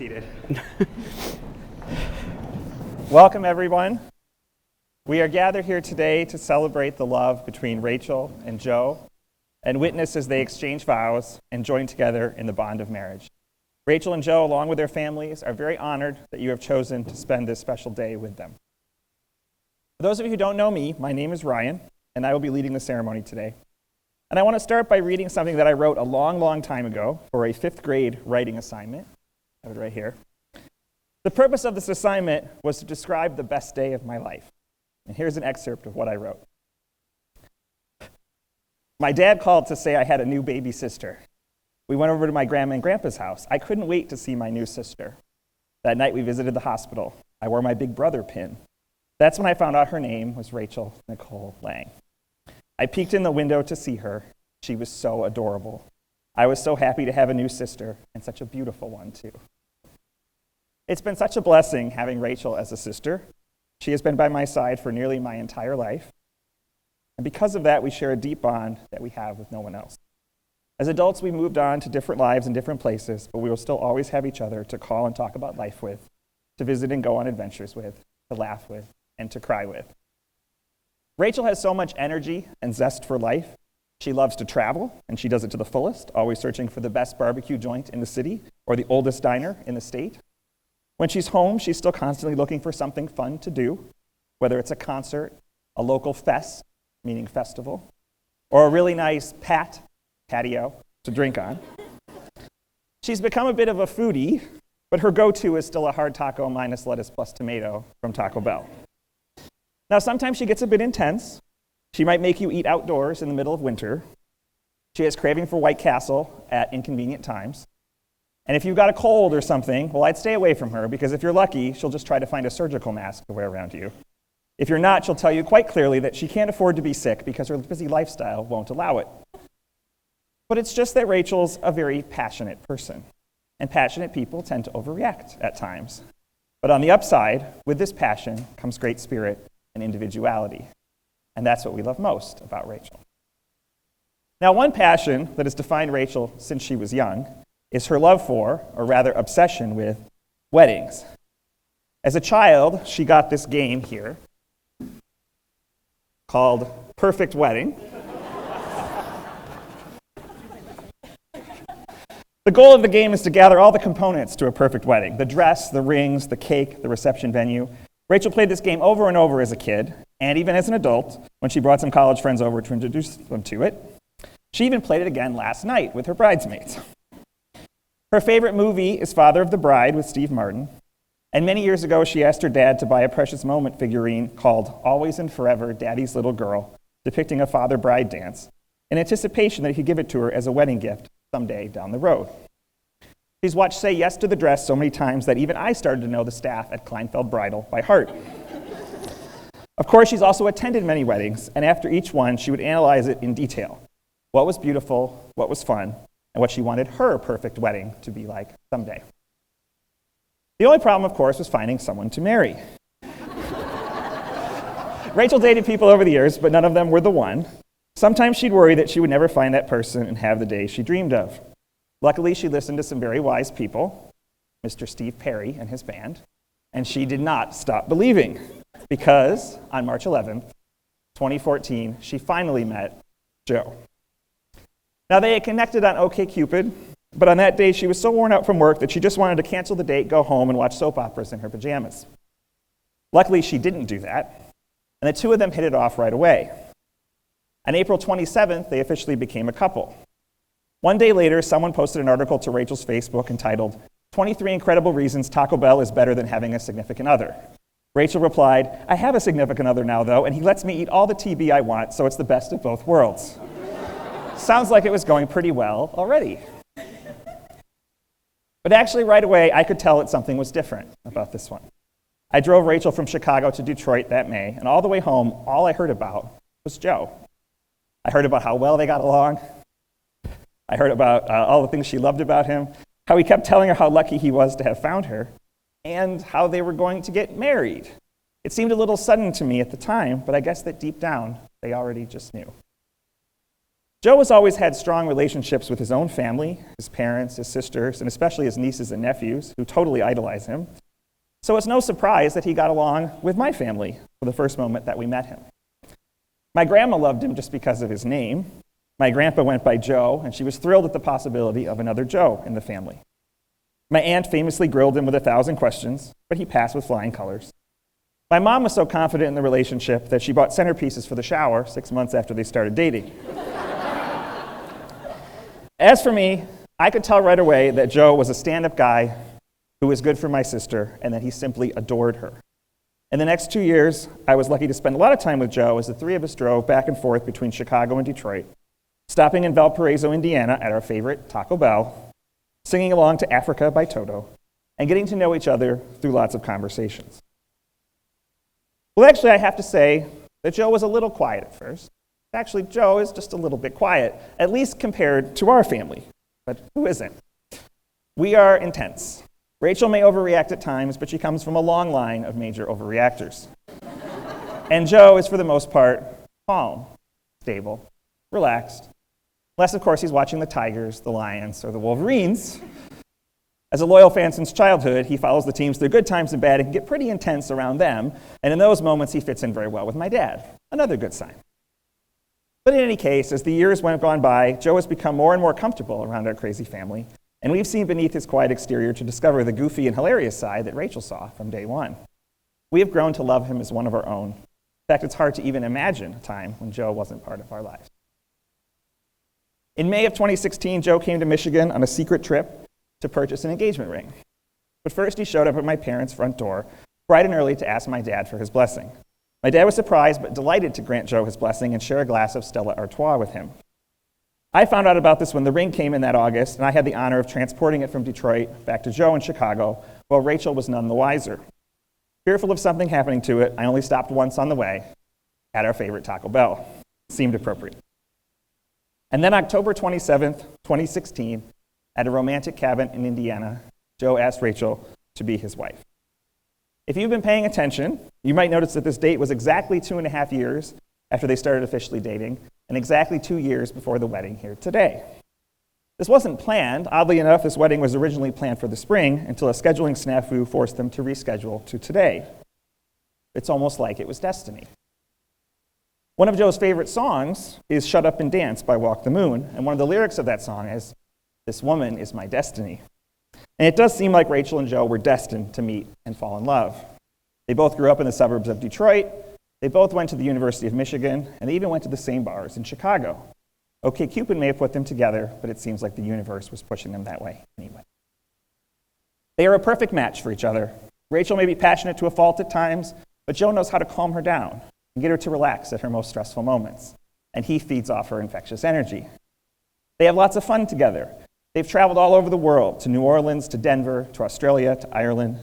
seated. Welcome, everyone. We are gathered here today to celebrate the love between Rachel and Joe and witness as they exchange vows and join together in the bond of marriage. Rachel and Joe, along with their families, are very honored that you have chosen to spend this special day with them. For those of you who don't know me, my name is Ryan, and I will be leading the ceremony today. And I want to start by reading something that I wrote a long, long time ago for a 5th grade writing assignment. I have it right here. The purpose of this assignment was to describe the best day of my life. And here's an excerpt of what I wrote. My dad called to say I had a new baby sister. We went over to my grandma and grandpa's house. I couldn't wait to see my new sister. That night we visited the hospital. I wore my big brother pin. That's when I found out her name was Rachel Nicole Lang. I peeked in the window to see her. She was so adorable. I was so happy to have a new sister, and such a beautiful one, too. It's been such a blessing having Rachel as a sister. She has been by my side for nearly my entire life. And because of that, we share a deep bond that we have with no one else. As adults, we moved on to different lives in different places, but we will still always have each other to call and talk about life with, to visit and go on adventures with, to laugh with, and to cry with. Rachel has so much energy and zest for life. She loves to travel, and she does it to the fullest, always searching for the best barbecue joint in the city or the oldest diner in the state. When she's home, she's still constantly looking for something fun to do, whether it's a concert, a local fest, meaning festival, or a really nice patio to drink on. She's become a bit of a foodie, but her go-to is still a hard taco minus lettuce plus tomato from Taco Bell. Now, sometimes she gets a bit intense. She might make you eat outdoors in the middle of winter. She has craving for White Castle at inconvenient times. And if you've got a cold or something, well, I'd stay away from her, because if you're lucky, she'll just try to find a surgical mask to wear around you. If you're not, she'll tell you quite clearly that she can't afford to be sick because her busy lifestyle won't allow it. But it's just that Rachel's a very passionate person, and passionate people tend to overreact at times. But on the upside, with this passion comes great spirit and individuality. And that's what we love most about Rachel. Now, one passion that has defined Rachel since she was young is her love for, or rather obsession with, weddings. As a child, she got this game here called Perfect Wedding. The goal of the game is to gather all the components to a perfect wedding: the dress, the rings, the cake, the reception venue. Rachel played this game over and over as a kid, and even as an adult, when she brought some college friends over to introduce them to it. She even played it again last night with her bridesmaids. Her favorite movie is Father of the Bride with Steve Martin, and many years ago she asked her dad to buy a Precious Moment figurine called Always and Forever Daddy's Little Girl, depicting a father-bride dance, in anticipation that he could give it to her as a wedding gift someday down the road. She's watched Say Yes to the Dress so many times that even I started to know the staff at Kleinfeld Bridal by heart. Of course, she's also attended many weddings, and after each one, she would analyze it in detail. What was beautiful, what was fun, and what she wanted her perfect wedding to be like someday. The only problem, of course, was finding someone to marry. Rachel dated people over the years, but none of them were the one. Sometimes she'd worry that she would never find that person and have the day she dreamed of. Luckily, she listened to some very wise people, Mr. Steve Perry and his band, and she did not stop believing, because on March 11th, 2014, she finally met Joe. Now, they had connected on OkCupid, but on that day, she was so worn out from work that she just wanted to cancel the date, go home, and watch soap operas in her pajamas. Luckily, she didn't do that, and the two of them hit it off right away. On April 27th, they officially became a couple. One day later, someone posted an article to Rachel's Facebook entitled, 23 Incredible Reasons Taco Bell is Better Than Having a Significant Other. Rachel replied, I have a significant other now, though, and he lets me eat all the TB I want, so it's the best of both worlds. Sounds like it was going pretty well already. But actually, right away, I could tell that something was different about this one. I drove Rachel from Chicago to Detroit that May, and all the way home, all I heard about was Joe. I heard about how well they got along. I heard about all the things she loved about him, how he kept telling her how lucky he was to have found her, and how they were going to get married. It seemed a little sudden to me at the time, but I guess that deep down, they already just knew. Joe has always had strong relationships with his own family, his parents, his sisters, and especially his nieces and nephews, who totally idolize him. So it's no surprise that he got along with my family for the first moment that we met him. My grandma loved him just because of his name. My grandpa went by Joe, and she was thrilled at the possibility of another Joe in the family. My aunt famously grilled him with 1,000 questions, but he passed with flying colors. My mom was so confident in the relationship that she bought centerpieces for the shower 6 months after they started dating. As for me, I could tell right away that Joe was a stand-up guy who was good for my sister and that he simply adored her. In the next 2 years, I was lucky to spend a lot of time with Joe as the three of us drove back and forth between Chicago and Detroit, stopping in Valparaiso, Indiana at our favorite Taco Bell, singing along to Africa by Toto, and getting to know each other through lots of conversations. Well, actually, I have to say that Joe was a little quiet at first. Actually, Joe is just a little bit quiet, at least compared to our family. But who isn't? We are intense. Rachel may overreact at times, but she comes from a long line of major overreactors. And Joe is, for the most part, calm, stable, relaxed. Unless, of course, he's watching the Tigers, the Lions, or the Wolverines. As a loyal fan since childhood, he follows the teams through good times and bad and can get pretty intense around them. And in those moments, he fits in very well with my dad. Another good sign. But in any case, as the years went gone by, Joe has become more and more comfortable around our crazy family, and we've seen beneath his quiet exterior to discover the goofy and hilarious side that Rachel saw from day one. We have grown to love him as one of our own. In fact, it's hard to even imagine a time when Joe wasn't part of our lives. In May of 2016, Joe came to Michigan on a secret trip to purchase an engagement ring. But first, he showed up at my parents' front door bright and early to ask my dad for his blessing. My dad was surprised but delighted to grant Joe his blessing and share a glass of Stella Artois with him. I found out about this when the ring came in that August, and I had the honor of transporting it from Detroit back to Joe in Chicago, while Rachel was none the wiser. Fearful of something happening to it, I only stopped once on the way at our favorite Taco Bell. Seemed appropriate. And then October 27th, 2016, at a romantic cabin in Indiana, Joe asked Rachel to be his wife. If you've been paying attention, you might notice that this date was exactly 2.5 years after they started officially dating, and exactly 2 years before the wedding here today. This wasn't planned. Oddly enough, this wedding was originally planned for the spring until a scheduling snafu forced them to reschedule to today. It's almost like it was destiny. One of Joe's favorite songs is Shut Up and Dance by Walk the Moon, and one of the lyrics of that song is, "This woman is my destiny." And it does seem like Rachel and Joe were destined to meet and fall in love. They both grew up in the suburbs of Detroit, they both went to the University of Michigan, and they even went to the same bars in Chicago. OkCupid may have put them together, but it seems like the universe was pushing them that way anyway. They are a perfect match for each other. Rachel may be passionate to a fault at times, but Joe knows how to calm her down and get her to relax at her most stressful moments, and he feeds off her infectious energy. They have lots of fun together. They've traveled all over the world, to New Orleans, to Denver, to Australia, to Ireland.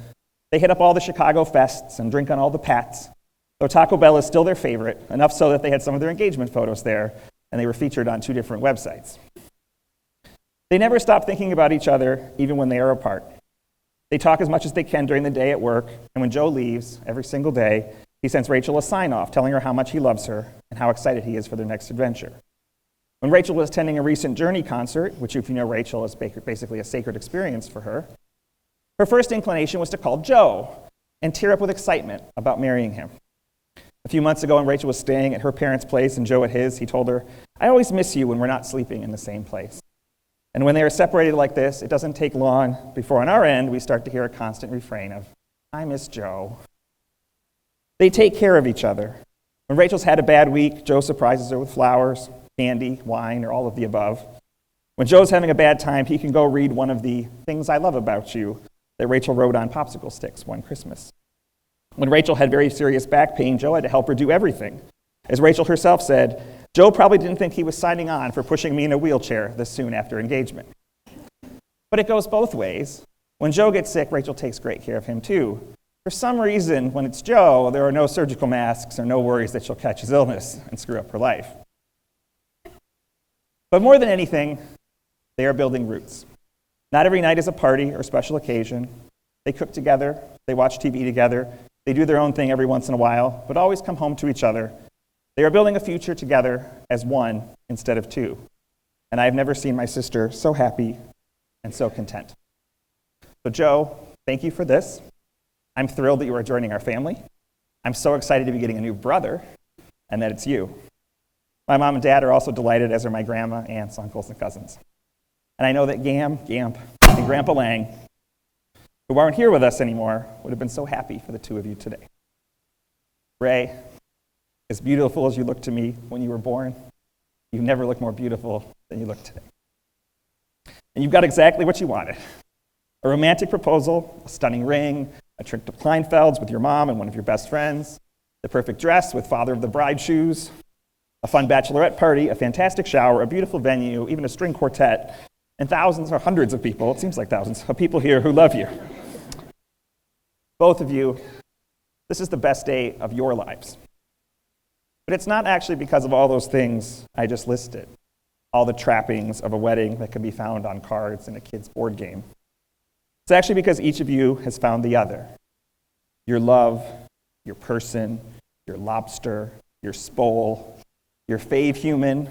They hit up all the Chicago fests and drink on all the Pats, though Taco Bell is still their favorite, enough so that they had some of their engagement photos there, and they were featured on 2 different websites. They never stop thinking about each other, even when they are apart. They talk as much as they can during the day at work, and when Joe leaves, every single day, he sends Rachel a sign-off telling her how much he loves her and how excited he is for their next adventure. When Rachel was attending a recent Journey concert, which if you know Rachel is basically a sacred experience for her, her first inclination was to call Joe and tear up with excitement about marrying him. A few months ago when Rachel was staying at her parents' place and Joe at his, he told her, "I always miss you when we're not sleeping in the same place." And when they are separated like this, it doesn't take long before on our end we start to hear a constant refrain of, "I miss Joe." They take care of each other. When Rachel's had a bad week, Joe surprises her with flowers, candy, wine, or all of the above. When Joe's having a bad time, he can go read one of the "Things I Love About You" that Rachel wrote on popsicle sticks one Christmas. When Rachel had very serious back pain, Joe had to help her do everything. As Rachel herself said, "Joe probably didn't think he was signing on for pushing me in a wheelchair this soon after engagement." But it goes both ways. When Joe gets sick, Rachel takes great care of him too. For some reason, when it's Joe, there are no surgical masks or no worries that she'll catch his illness and screw up her life. But more than anything, they are building roots. Not every night is a party or special occasion. They cook together, they watch TV together, they do their own thing every once in a while, but always come home to each other. They are building a future together as one instead of two. and I've never seen my sister so happy and so content. So Joe, thank you for this. I'm thrilled that you are joining our family. I'm so excited to be getting a new brother, and that it's you. My mom and dad are also delighted, as are my grandma, aunts, uncles, and cousins. And I know that Gamp, and Grandpa Lang, who aren't here with us anymore, would have been so happy for the two of you today. Ray, as beautiful as you looked to me when you were born, you never look more beautiful than you look today. And you've got exactly what you wanted. A romantic proposal, a stunning ring, a trip to Kleinfeld's with your mom and one of your best friends, the perfect dress with father of the bride shoes, a fun bachelorette party, a fantastic shower, a beautiful venue, even a string quartet, and thousands or hundreds of people, it seems like thousands, of people here who love you. Both of you, this is the best day of your lives. But it's not actually because of all those things I just listed, all the trappings of a wedding that can be found on cards in a kid's board game. It's actually because each of you has found the other. Your love, your person, your lobster, your spole, your fave human,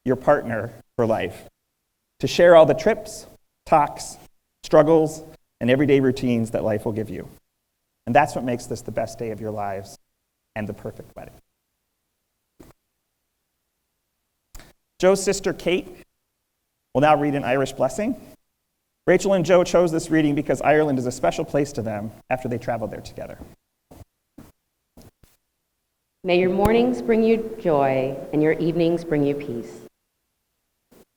your partner for life. To share all the trips, talks, struggles, and everyday routines that life will give you. And that's what makes this the best day of your lives and the perfect wedding. Joe's sister, Kate, will now read an Irish blessing. Rachel and Joe chose this reading because Ireland is a special place to them after they traveled there together. May your mornings bring you joy and your evenings bring you peace.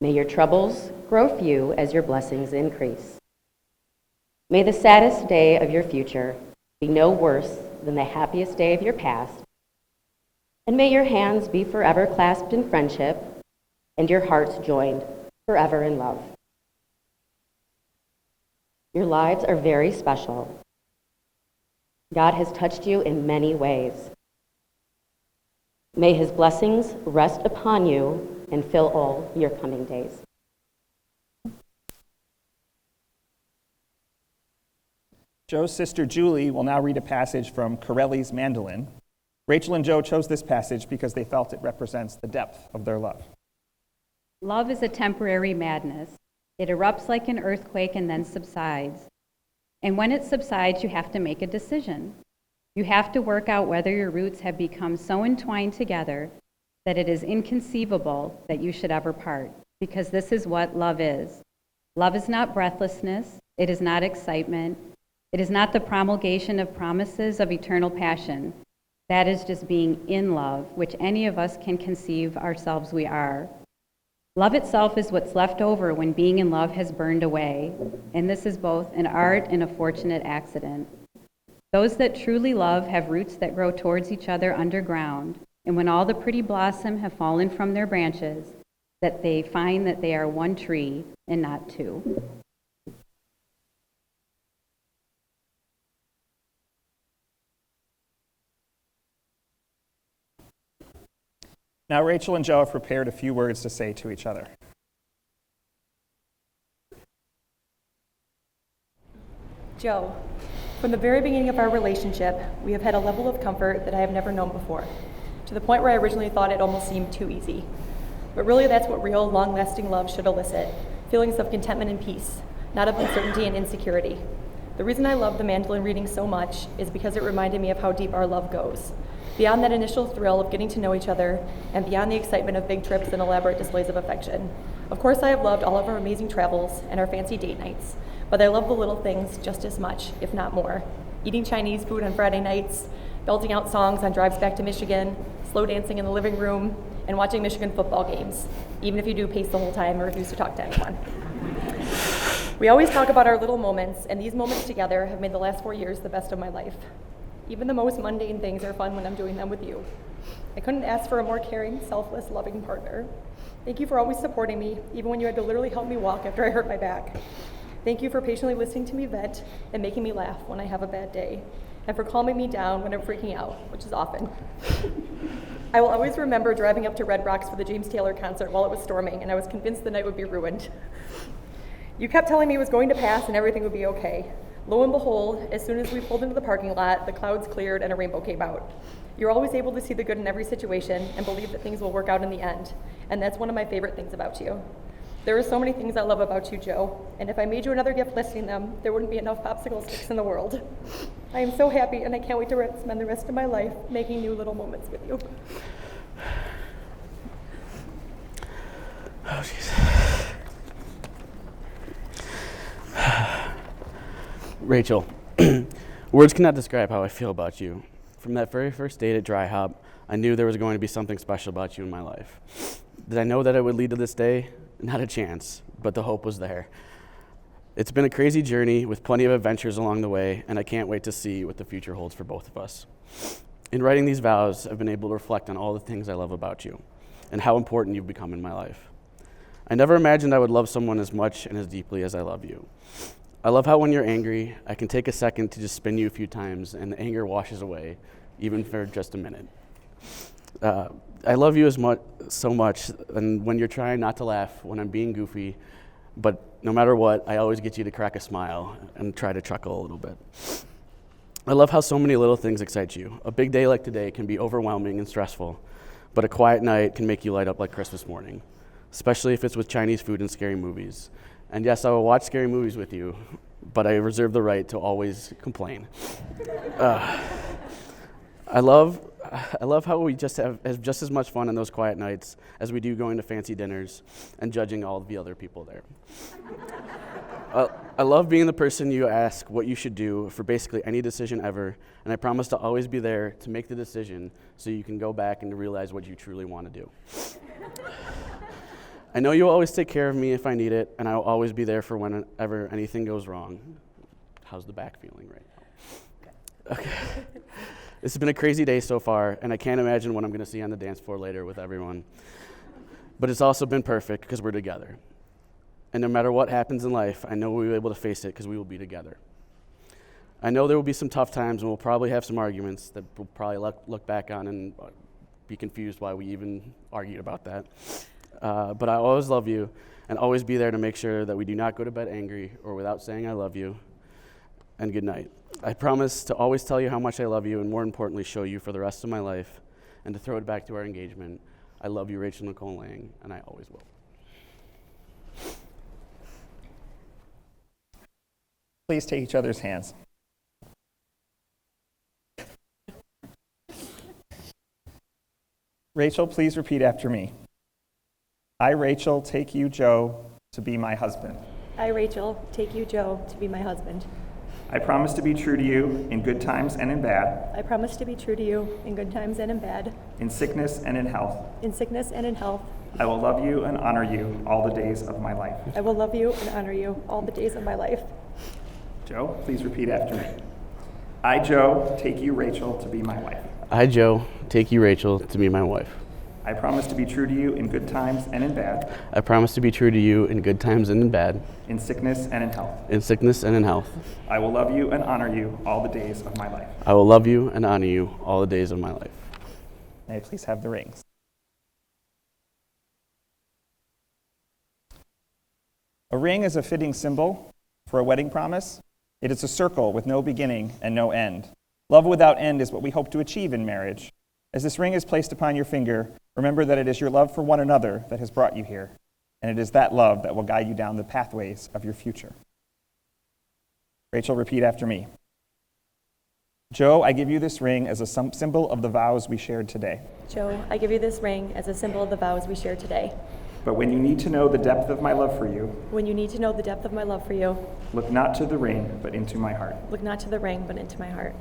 May your troubles grow few as your blessings increase. May the saddest day of your future be no worse than the happiest day of your past. And may your hands be forever clasped in friendship and your hearts joined forever in love. Your lives are very special. God has touched you in many ways. May his blessings rest upon you and fill all your coming days. Joe's sister Julie will now read a passage from Corelli's Mandolin. Rachel and Joe chose this passage because they felt it represents the depth of their love. Love is a temporary madness. It erupts like an earthquake and then subsides. And when it subsides, you have to make a decision. You have to work out whether your roots have become so entwined together that it is inconceivable that you should ever part, because this is what love is. Love is not breathlessness. It is not excitement. It is not the promulgation of promises of eternal passion. That is just being in love, which any of us can conceive ourselves we are. Love itself is what's left over when being in love has burned away, and this is both an art and a fortunate accident. Those that truly love have roots that grow towards each other underground, and when all the pretty blossom have fallen from their branches, that they find that they are one tree and not two. Now Rachel and Joe have prepared a few words to say to each other. Joe, from the very beginning of our relationship, we have had a level of comfort that I have never known before, to the point where I originally thought it almost seemed too easy. But really, that's what real, long-lasting love should elicit, feelings of contentment and peace, not of uncertainty and insecurity. The reason I love the mandolin reading so much is because it reminded me of how deep our love goes. Beyond that initial thrill of getting to know each other, and beyond the excitement of big trips and elaborate displays of affection. Of course, I have loved all of our amazing travels and our fancy date nights, but I love the little things just as much, if not more. Eating Chinese food on Friday nights, belting out songs on drives back to Michigan, slow dancing in the living room, and watching Michigan football games, even if you do pace the whole time and refuse to talk to anyone. We always talk about our little moments, and these moments together have made the last 4 years the best of my life. Even the most mundane things are fun when I'm doing them with you. I couldn't ask for a more caring, selfless, loving partner. Thank you for always supporting me, even when you had to literally help me walk after I hurt my back. Thank you for patiently listening to me vent and making me laugh when I have a bad day, and for calming me down when I'm freaking out, which is often. I will always remember driving up to Red Rocks for the James Taylor concert while it was storming, and I was convinced the night would be ruined. You kept telling me it was going to pass and everything would be okay. Lo and behold, as soon as we pulled into the parking lot, the clouds cleared and a rainbow came out. You're always able to see the good in every situation and believe that things will work out in the end, and that's one of my favorite things about you. There are so many things I love about you, Joe, and if I made you another gift listing them, there wouldn't be enough popsicle sticks in the world. I am so happy, and I can't wait to spend the rest of my life making new little moments with you. Oh, jeez. Rachel, words cannot describe how I feel about you. From that very first date at Dry Hop, I knew there was going to be something special about you in my life. Did I know that it would lead to this day? Not a chance, but the hope was there. It's been a crazy journey with plenty of adventures along the way, and I can't wait to see what the future holds for both of us. In writing these vows, I've been able to reflect on all the things I love about you and how important you've become in my life. I never imagined I would love someone as much and as deeply as I love you. I love how when you're angry, I can take a second to just spin you a few times and the anger washes away, even for just a minute. I love you so much, and when you're trying not to laugh, when I'm being goofy, but no matter what, I always get you to crack a smile and try to chuckle a little bit. I love how so many little things excite you. A big day like today can be overwhelming and stressful, but a quiet night can make you light up like Christmas morning, especially if it's with Chinese food and scary movies. And yes, I will watch scary movies with you, but I reserve the right to always complain. I love how we just have just as much fun on those quiet nights as we do going to fancy dinners and judging all the other people there. I love being the person you ask what you should do for basically any decision ever, and I promise to always be there to make the decision so you can go back and realize what you truly want to do. I know you'll always take care of me if I need it, and I'll always be there for whenever anything goes wrong. How's the back feeling right now? Okay. This has been a crazy day so far, and I can't imagine what I'm going to see on the dance floor later with everyone. But it's also been perfect because we're together. And no matter what happens in life, I know we'll be able to face it because we will be together. I know there will be some tough times, and we'll probably have some arguments that we'll probably look back on and be confused why we even argued about that. But I always love you and always be there to make sure that we do not go to bed angry or without saying I love you. And good night. I promise to always tell you how much I love you and more importantly show you for the rest of my life. And to throw it back to our engagement, I love you, Rachel Nicole Lang, and I always will. Please take each other's hands. Rachel, please repeat after me. I, Rachel, take you, Joe, to be my husband. I, Rachel, take you, Joe, to be my husband. I promise to be true to you in good times and in bad, I promise to be true to you in good times and in bad, in sickness and in health. in sickness and in health. I will love you and honor you all the days of my life. I will love you and honor you all the days of my life. Joe, please repeat after me. I, Joe, take you, Rachel, to be my wife. I, Joe, take you, Rachel, to be my wife. I promise to be true to you in good times and in bad, I promise to be true to you in good times and in bad, in sickness and in health. in sickness and in health. I will love you and honor you all the days of my life. I will love you and honor you all the days of my life. May I please have the rings? A ring is a fitting symbol for a wedding promise. It is a circle with no beginning and no end. Love without end is what we hope to achieve in marriage. As this ring is placed upon your finger, remember that it is your love for one another that has brought you here, and it is that love that will guide you down the pathways of your future. Rachel, repeat after me. Joe, I give you this ring as a symbol of the vows we shared today. Joe, I give you this ring as a symbol of the vows we shared today. But when you need to know the depth of my love for you, When you need to know the depth of my love for you, look not to the ring, but into my heart. look not to the ring, but into my heart.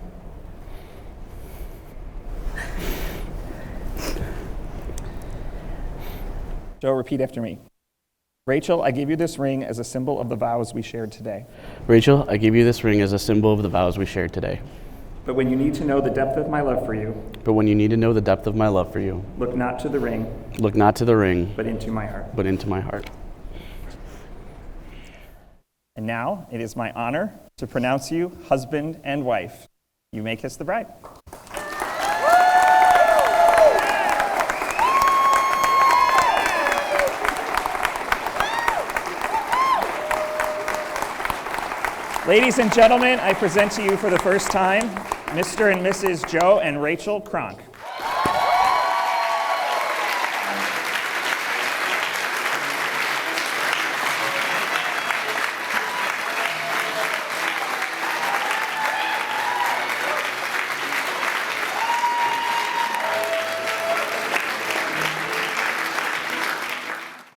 Joe, repeat after me. Rachel, I give you this ring as a symbol of the vows we shared today. Rachel, I give you this ring as a symbol of the vows we shared today. But when you need to know the depth of my love for you, But when you need to know the depth of my love for you, look not to the ring, look not to the ring, but into my heart. but into my heart. And now it is my honor to pronounce you husband and wife. You may kiss the bride. Ladies and gentlemen, I present to you for the first time Mr. and Mrs. Joe and Rachel Kronk.